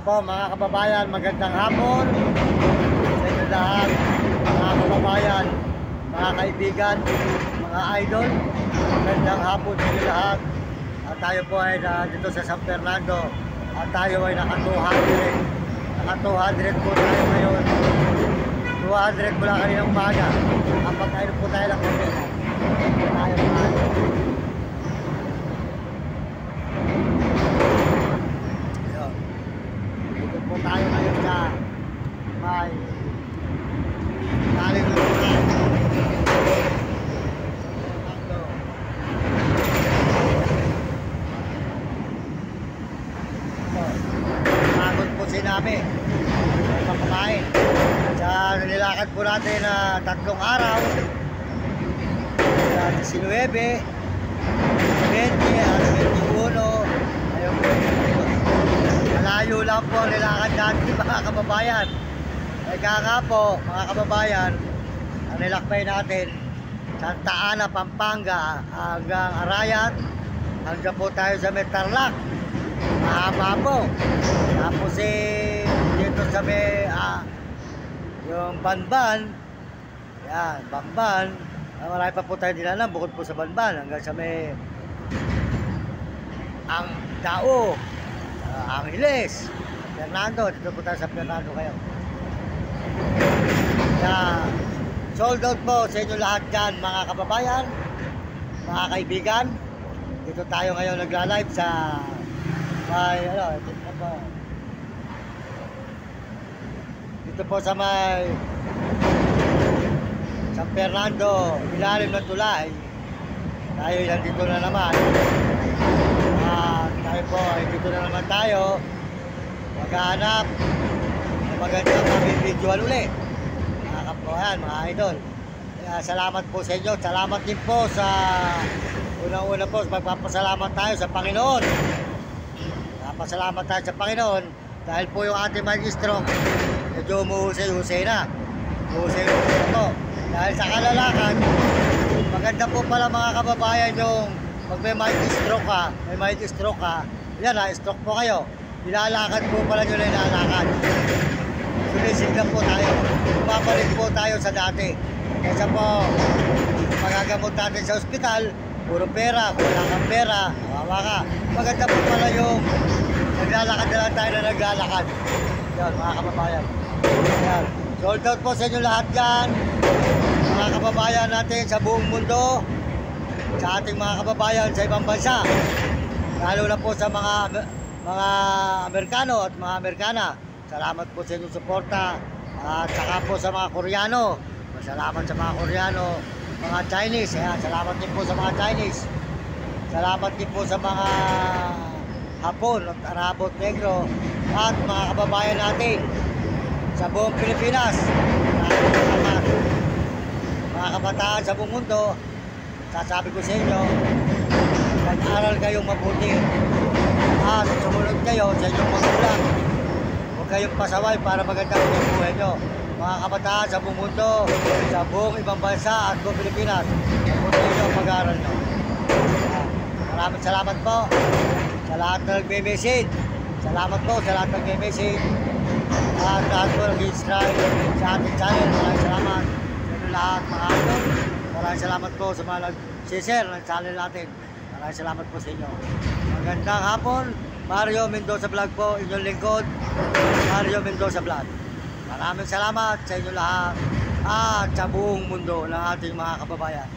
po mga kababayan, magandang hapon sa inyo lahat, mga kababayan, mga kaibigan, mga idol. Magandang hapon sa inyo lahat. At tayo po ay dito sa San Fernando at tayo ay naka 200 po tayo ngayon. 200 mula kaninang umaga. Kapag tayo po tayo lang kami tayo po tayo ngayon sa may taling lugar. Pagod po sinabi sa kumain sa nilakad po natin na 3 araw sa 19, 20 at 21. Ayun po, malayo lang po ang nilakad natin mga kababayan. Kaya po mga kababayan, ang nilakbay natin Santa Ana, Pampanga hanggang Arayat, hanggang po tayo sa Tarlac. Mahaba po. Tapos dito sa yung Banban, yan, Banban, marami pa po tayo dinanan bukod po sa Banban hanggang sa ang Dao, Angeles, Fernando. Dito po tayo sa Fernando kayo. Kaya sold out po sa inyo lahat dyan mga kababayan, mga kaibigan. Dito tayo ngayon nagla-live sa dito po sa may San Fernando, ilalim ng tulay. Tayo nandito na naman. Tayo po ay dito na naman tayo maghahanap ng magandang mabibidyoan ulit mga kababayan, mga idol. Kaya salamat po sa inyo. Salamat din po sa unang-una po, magpapasalamat tayo sa Panginoon. Pasalamat tayo sa Panginoon dahil po yung ating maestro medyo umuhusay-husay na. Umuhusay-husay na po. Dahil sa kalalakan, maganda po pala mga kababayan yung pag may mild stroke ka, yan stroke po kayo. Ilalakad po pala nyo na ilalakad. Sumisig lang po tayo. Bumabalik po tayo sa dati. Kaysa po, magagamot natin sa ospital, puro pera, kung wala kang pera, kawawa ka. Maganda po pala yung naglalakad na lang tayo na naglalakad. Yan, mga kababayan. Yan. Sold out po sa inyo lahat yan. Mga kababayan natin sa buong mundo, sa ating mga kababayan sa ibang bansa. Lalo na po sa mga Amerikano at mga Amerikana. Salamat po sa inyong suporta. At saka po sa mga Koreano. Salamat sa mga Koreano. Mga Chinese, ayan, salamat din po sa mga Chinese. Salamat din po sa mga Hapon at Arabo at Negro at mga kababayan natin sa buong Pilipinas. Salamat. Mga kabataan sa buong mundo, sasabi ko sa inyo, nag-aral kayong mabuti at sumunod kayo sa inyong magulang. Huwag kayong pasaway para maganda ang buhay nyo. Mga kabataan sa buong mundo, sa buong ibang bansa at buong Pilipinas, mabuti nyo ang pag-aaral nyo. Maraming salamat po sa lahat na nagme-message. Salamat po sa lahat na nagme-message. At lahat po nag-subscribe sa ating channel. Maraming salamat sa inyo lahat mga idol. Maraming salamat po sa mga nag-share ng channel natin. Maraming salamat po sa inyo. Magandang hapon. Mario Mendoza Vlog po, inyong lingkod. Mario Mendoza Vlog. Maraming salamat sa inyo lahat at sa buong mundo ng ating mga kababayan.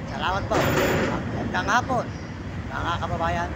Salamat po. Magandang hapon, mga kababayan.